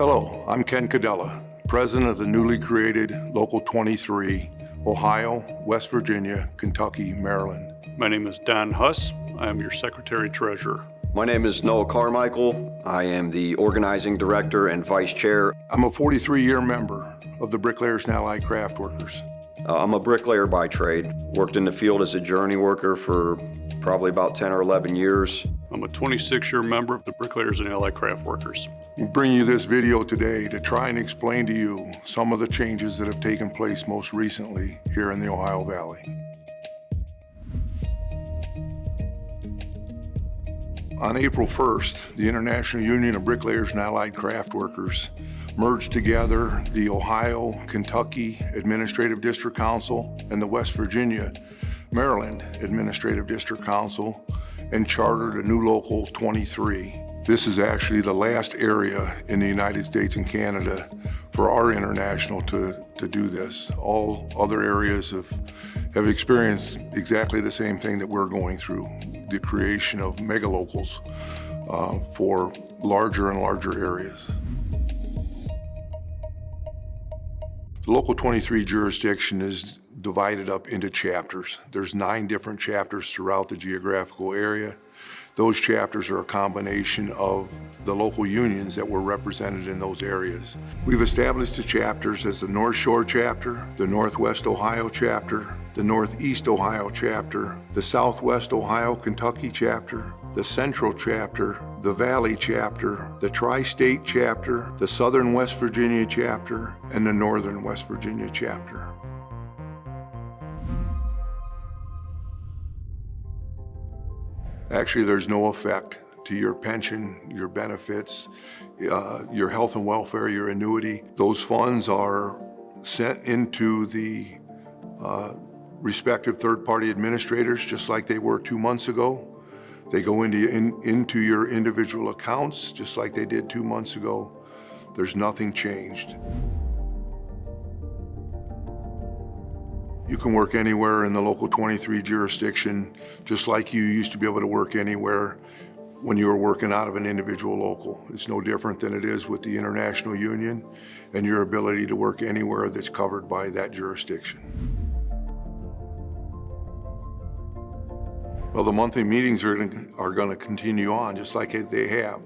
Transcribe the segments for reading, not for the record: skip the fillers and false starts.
Hello, I'm Ken Kudela, President of the newly created Local 23, Ohio, West Virginia, Kentucky, Maryland. My name is Don Huss. I am your Secretary-Treasurer. My name is Noah Carmichael. I am the Organizing Director and Vice Chair. I'm a 43-year member of the Bricklayers and Allied Craftworkers. I'm a bricklayer by trade. Worked in the field as a journey worker for probably about 10 or 11 years. I'm a 26-year member of the Bricklayers and Allied Craftworkers. We bring you this video today to try and explain to you some of the changes that have taken place most recently here in the Ohio Valley. On April 1st, the International Union of Bricklayers and Allied Craftworkers merged together the Ohio, Kentucky Administrative District Council and the West Virginia, Maryland Administrative District Council and chartered a new Local 23. This is actually the last area in the United States and Canada for our international to do this. All other areas have experienced exactly the same thing that we're going through, the creation of mega locals for larger and larger areas. The Local 23 jurisdiction is divided up into chapters. There's 9 different chapters throughout the geographical area. Those chapters are a combination of the local unions that were represented in those areas. We've established the chapters as the North Shore chapter, the Northwest Ohio chapter, the Northeast Ohio chapter, the Southwest Ohio Kentucky chapter, the Central chapter, the Valley chapter, the Tri-State chapter, the Southern West Virginia chapter, and the Northern West Virginia chapter. Actually, there's no effect to your pension, your benefits, your health and welfare, your annuity. Those funds are sent into the respective third-party administrators, just like they were 2 months ago. They go into your individual accounts, just like they did 2 months ago. There's nothing changed. You can work anywhere in the Local 23 jurisdiction, just like you used to be able to work anywhere when you were working out of an individual local. It's no different than it is with the International Union and your ability to work anywhere that's covered by that jurisdiction. Well, the monthly meetings are going to continue on just like they have.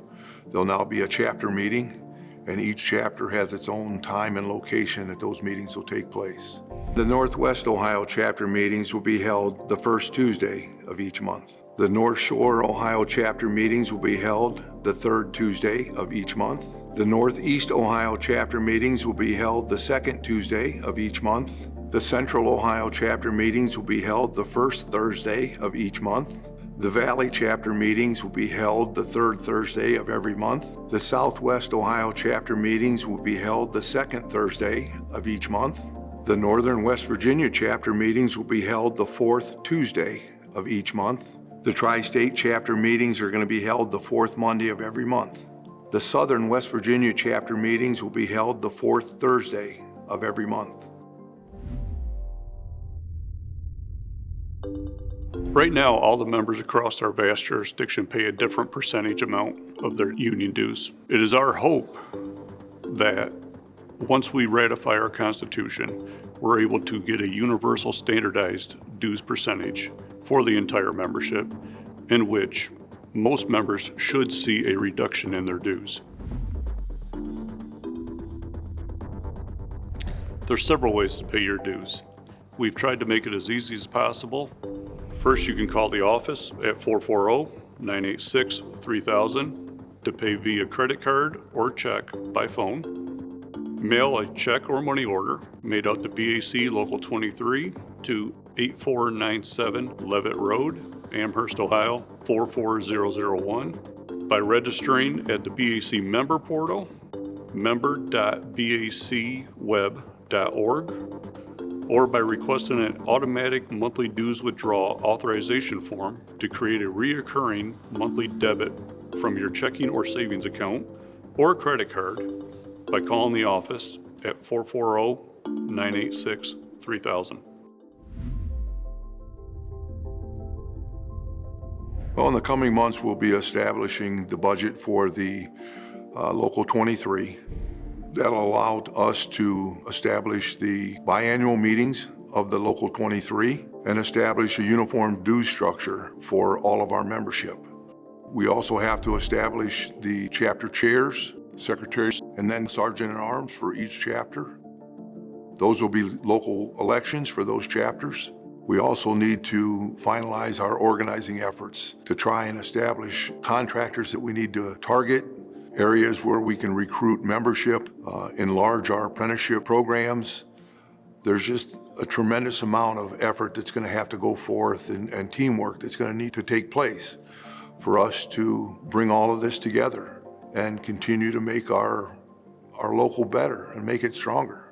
There'll now be a chapter meeting, and each chapter has its own time and location that those meetings will take place. The Northwest Ohio chapter meetings will be held the first Tuesday of each month. The North Shore Ohio chapter meetings will be held the third Tuesday of each month. The Northeast Ohio chapter meetings will be held the second Tuesday of each month. The Central Ohio chapter meetings will be held the first Thursday of each month. The Valley chapter meetings will be held the third Thursday of every month. The Southwest Ohio chapter meetings will be held the second Thursday of each month. The Northern West Virginia chapter meetings will be held the fourth Tuesday of each month. The Tri-State chapter meetings are going to be held the fourth Monday of every month. The Southern West Virginia chapter meetings will be held the fourth Thursday of every month. Right now, all the members across our vast jurisdiction pay a different percentage amount of their union dues. It is our hope that once we ratify our Constitution, we're able to get a universal standardized dues percentage for the entire membership, in which most members should see a reduction in their dues. There's several ways to pay your dues. We've tried to make it as easy as possible. First, you can call the office at 440-986-3000 to pay via credit card or check by phone. Mail a check or money order made out to BAC Local 23 to 8497 Levitt Road, Amherst, Ohio 44001 by registering at the BAC member portal, member.bacweb.org, or by requesting an automatic monthly dues withdrawal authorization form to create a reoccurring monthly debit from your checking or savings account or credit card by calling the office at 440-986-3000. Well, in the coming months, we'll be establishing the budget for the Local 23. That'll allow us to establish the biannual meetings of the Local 23 and establish a uniform dues structure for all of our membership. We also have to establish the chapter chairs, secretaries, and then sergeant at arms for each chapter. Those will be local elections for those chapters. We also need to finalize our organizing efforts to try and establish contractors that we need to target, areas where we can recruit membership, enlarge our apprenticeship programs. There's just a tremendous amount of effort that's going to have to go forth and teamwork that's going to need to take place for us to bring all of this together and continue to make our local better and make it stronger.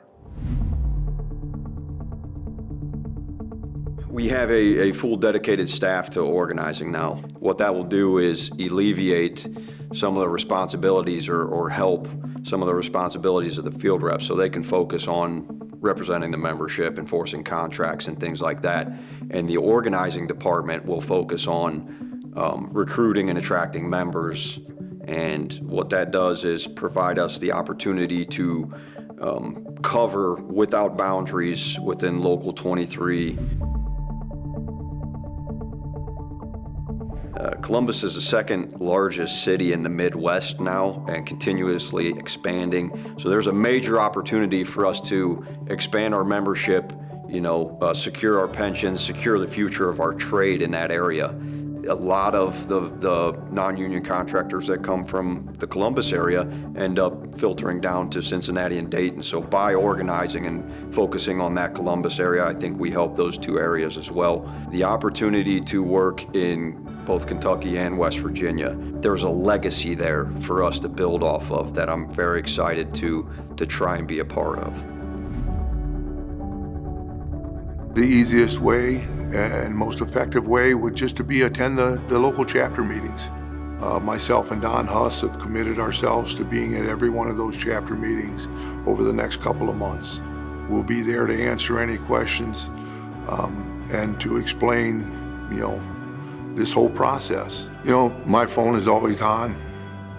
We have a full dedicated staff to organizing now. What that will do is alleviate some of the responsibilities or help some of the responsibilities of the field reps so they can focus on representing the membership, enforcing contracts and things like that. And the organizing department will focus on recruiting and attracting members. And what that does is provide us the opportunity to cover without boundaries within Local 23. Columbus is the second largest city in the Midwest now and continuously expanding. So there's a major opportunity for us to expand our membership, secure our pensions, secure the future of our trade in that area. A lot of the non-union contractors that come from the Columbus area end up filtering down to Cincinnati and Dayton. So by organizing and focusing on that Columbus area, I think we help those two areas as well. The opportunity to work in both Kentucky and West Virginia, there's a legacy there for us to build off of that I'm very excited to try and be a part of. The easiest way and most effective way would just to be attend the local chapter meetings. Myself and Don Huss have committed ourselves to being at every one of those chapter meetings over the next couple of months. We'll be there to answer any questions and to explain, this whole process. My phone is always on.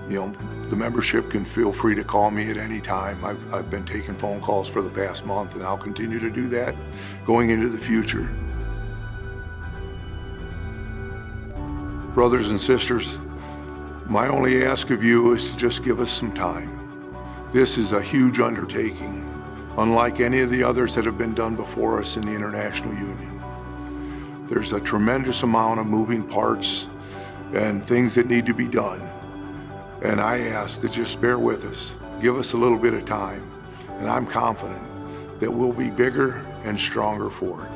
The membership can feel free to call me at any time. I've been taking phone calls for the past month, and I'll continue to do that going into the future. Brothers and sisters, my only ask of you is to just give us some time. This is a huge undertaking, unlike any of the others that have been done before us in the International Union. There's a tremendous amount of moving parts and things that need to be done. And I ask that just bear with us, give us a little bit of time, and I'm confident that we'll be bigger and stronger for it.